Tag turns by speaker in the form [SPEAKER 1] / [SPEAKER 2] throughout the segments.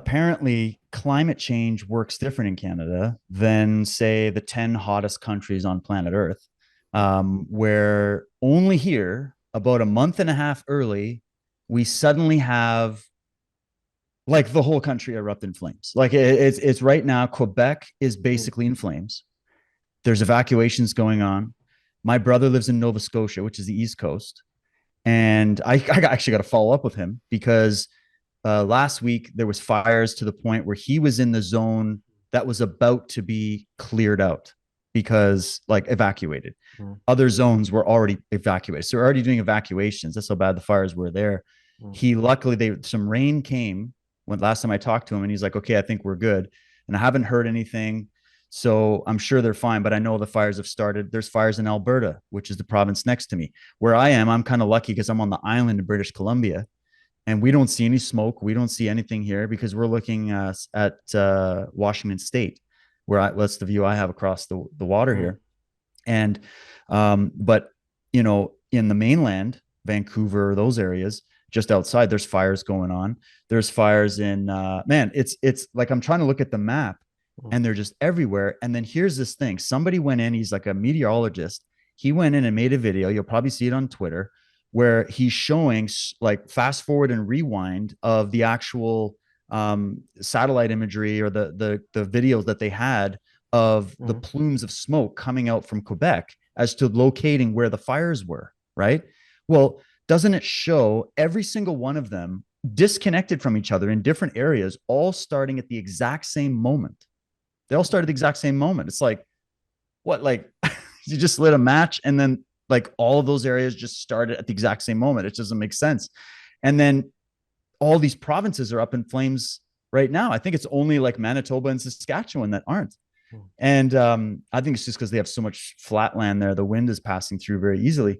[SPEAKER 1] apparently climate change works different in Canada than, say, the 10 hottest countries on planet Earth, where only here, about a month and a half early, we suddenly have like the whole country erupt in flames. Like it's right now, Quebec is
[SPEAKER 2] Mhm.
[SPEAKER 1] basically in flames. There's evacuations going on. My brother lives in Nova Scotia, which is the East Coast. And I actually got to follow up with him because last week there was fires to the point where he was in the zone that was about to be cleared out because like evacuated.
[SPEAKER 2] Mhm.
[SPEAKER 1] Other zones were already evacuated, so we're already doing evacuations. That's how bad the fires were there.
[SPEAKER 2] Mhm.
[SPEAKER 1] He luckily they some rain came when last time I talked to him, and he's like, "Okay, I think we're good." And I haven't heard anything, so I'm sure they're fine. But I know the fires have started. There's fires in Alberta, which is the province next to me. Where I am, I'm kind of lucky because I'm on the island of British Columbia, and we don't see any smoke. We don't see anything here because we're looking at Washington State, that's the view I have across the water
[SPEAKER 2] Mhm.
[SPEAKER 1] here. And but in the mainland, Vancouver, those areas just outside, there's fires going on. There's fires in man, it's like I'm trying to look at the map
[SPEAKER 2] Mhm.
[SPEAKER 1] and they're just everywhere. And then here's this thing. Somebody went in, he's like a meteorologist. He went in and made a video. You'll probably see it on Twitter where he's showing like fast forward and rewind of the actual satellite imagery or the videos that they had of the
[SPEAKER 2] Mhm.
[SPEAKER 1] plumes of smoke coming out from Quebec as to locating where the fires were, right? Well, doesn't it show every single one of them disconnected from each other in different areas, all starting at the exact same moment? They all started at the exact same moment. It's like, what, like you just lit a match and then like all of those areas just started at the exact same moment. It doesn't make sense. And then all these provinces are up in flames right now. I think it's only like Manitoba and Saskatchewan that aren't.
[SPEAKER 2] Mhm.
[SPEAKER 1] And I think it's just because they have so much flat land there. The wind is passing through very easily.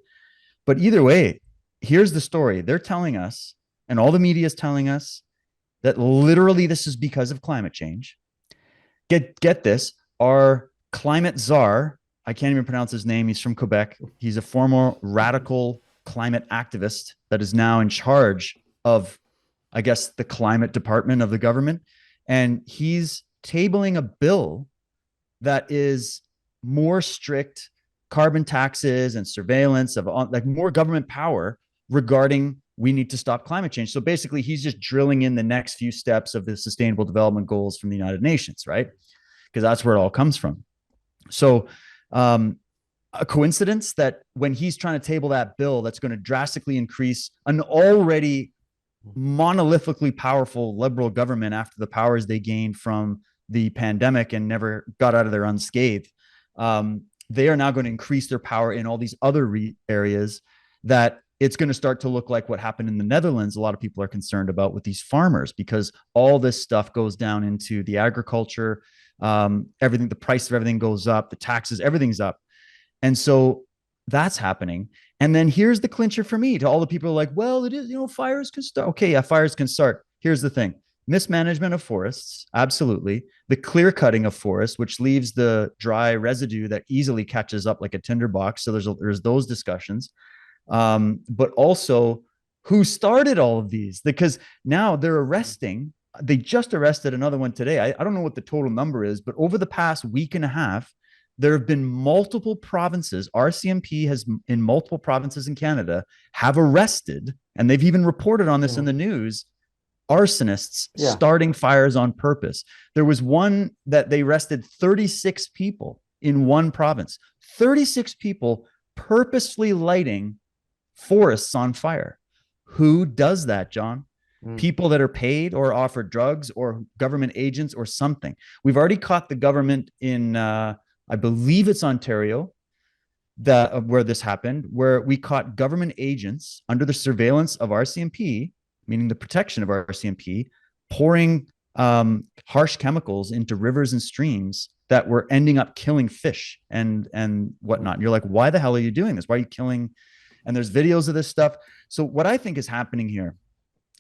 [SPEAKER 1] But either way, here's the story. They're telling us, and all the media is telling us, that literally this is because of climate change. Get this. Our climate czar, I can't even pronounce his name. He's from Quebec. He's a former radical climate activist that is now in charge of, I guess, the climate department of the government. And he's tabling a bill that is more strict carbon taxes and surveillance of like more government power regarding we need to stop climate change. So basically, he's just drilling in the next few steps of the sustainable development goals from the United Nations, right? Because that's where it all comes from. So, a coincidence that when he's trying to table that bill that's going to drastically increase an already monolithically powerful liberal government after the powers they gained from the pandemic and never got out of there unscathed. They are now going to increase their power in all these other areas that it's going to start to look like what happened in the Netherlands. A lot of people are concerned about with these farmers because all this stuff goes down into the agriculture. Everything, the price of everything goes up, the taxes, everything's up. And so that's happening. And then here's the clincher for me to all the people who are like, well, it is, fires can start. Okay, yeah, fires can start. Here's the thing: mismanagement of forests, absolutely. The clear cutting of forests, which leaves the dry residue that easily catches up like a tinderbox. So there's those discussions. But also who started all of these? Because now they're arresting. They just arrested another one today. I don't know what the total number is, but over the past week and a half, there have been multiple provinces. RCMP has in multiple provinces in Canada have arrested, and they've even reported on this in
[SPEAKER 2] Mhm.
[SPEAKER 1] the news, arsonists
[SPEAKER 2] Yeah.
[SPEAKER 1] starting fires on purpose. There was one that they arrested 36 people in one province, 36 people purposely lighting forests on fire. Who does that, John?
[SPEAKER 2] Mhm.
[SPEAKER 1] People that are paid or offered drugs or government agents or something. We've already caught the government in, I believe it's Ontario, that where this happened, where we caught government agents under the surveillance of RCMP, meaning the protection of RCMP, pouring harsh chemicals into rivers and streams that were ending up killing fish and whatnot.
[SPEAKER 2] Mhm.
[SPEAKER 1] And you're like, why the hell are you doing this? Why are you killing? And there's videos of this stuff. So what I think is happening here,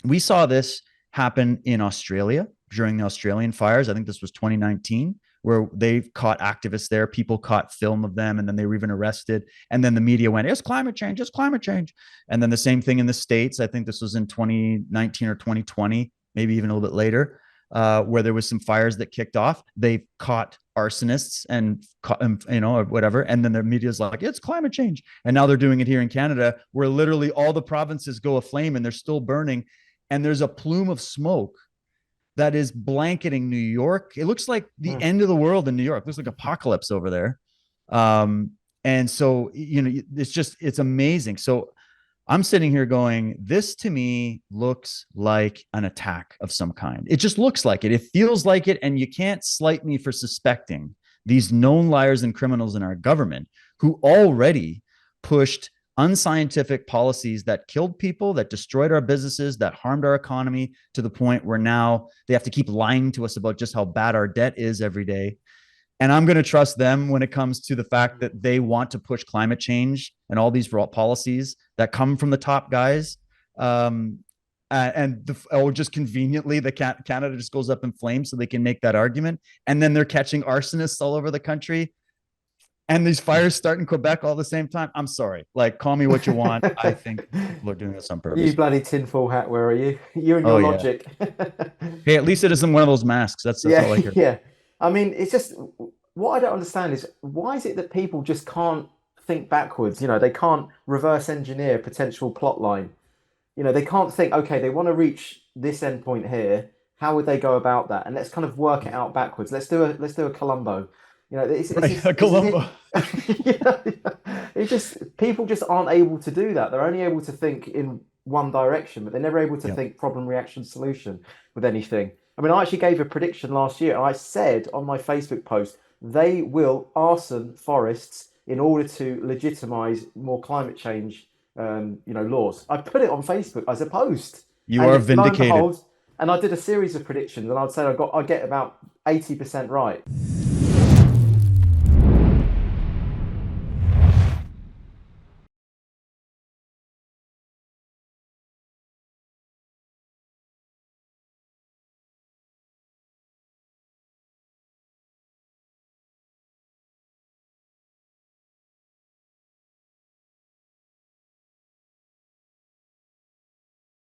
[SPEAKER 1] we saw this happen in Australia during the Australian fires. I think this was 2019, where they caught activists there. People caught film of them, and then they were even arrested. And then the media went, "It's climate change, it's climate change." And then the same thing in the States. I think this was in 2019 or 2020, maybe even a little bit later. where there was some fires that kicked off. They caught arsonists and or whatever, and then the media's like, it's climate change. And now they're doing it here in Canada, where literally all the provinces go aflame and they're still burning, and there's a plume of smoke that is blanketing New York. It looks like the end of the world in New York. It looks like apocalypse over there. And so, it's amazing. So I'm sitting here going, this to me looks like an attack of some kind. It just looks like it. It feels like it. And you can't slight me for suspecting these known liars and criminals in our government who already pushed unscientific policies that killed people, that destroyed our businesses, that harmed our economy to the point where now they have to keep lying to us about just how bad our debt is every day. And I'm going to trust them when it comes to the fact that they want to push climate change and all these policies that come from the top guys. Or just conveniently, Canada just goes up in flames so they can make that argument. And then they're catching arsonists all over the country. And these fires start in Quebec all the same time. I'm sorry. Like, call me what you want. I think people are doing this on
[SPEAKER 2] You
[SPEAKER 1] purpose.
[SPEAKER 2] bloody tinfoil hat, where are you? You and
[SPEAKER 1] Oh,
[SPEAKER 2] your
[SPEAKER 1] yeah.
[SPEAKER 2] logic.
[SPEAKER 1] Hey, at least it isn't one of those masks. That's
[SPEAKER 2] Yeah,
[SPEAKER 1] all I care.
[SPEAKER 2] yeah. I mean, it's just what I don't understand is why is it that people just can't think backwards? They can't reverse engineer a potential plot line. They can't think, okay, they want to reach this endpoint here. How would they go about that? And let's kind of work it out backwards. Let's do a Columbo. It's
[SPEAKER 1] Right.
[SPEAKER 2] just it's as if
[SPEAKER 1] Columbo.
[SPEAKER 2] it's just people just aren't able to do that. They're only able to think in one direction, but they're never able to
[SPEAKER 1] Yeah.
[SPEAKER 2] think problem, reaction, solution with anything. I mean, I actually gave a prediction last year, and I said on my Facebook post they will arson forests in order to legitimize more climate change, laws. I put it on Facebook as a post,
[SPEAKER 1] You are
[SPEAKER 2] and lo and
[SPEAKER 1] vindicated.
[SPEAKER 2] behold, and I did a series of predictions, and I'd say I get about 80% right.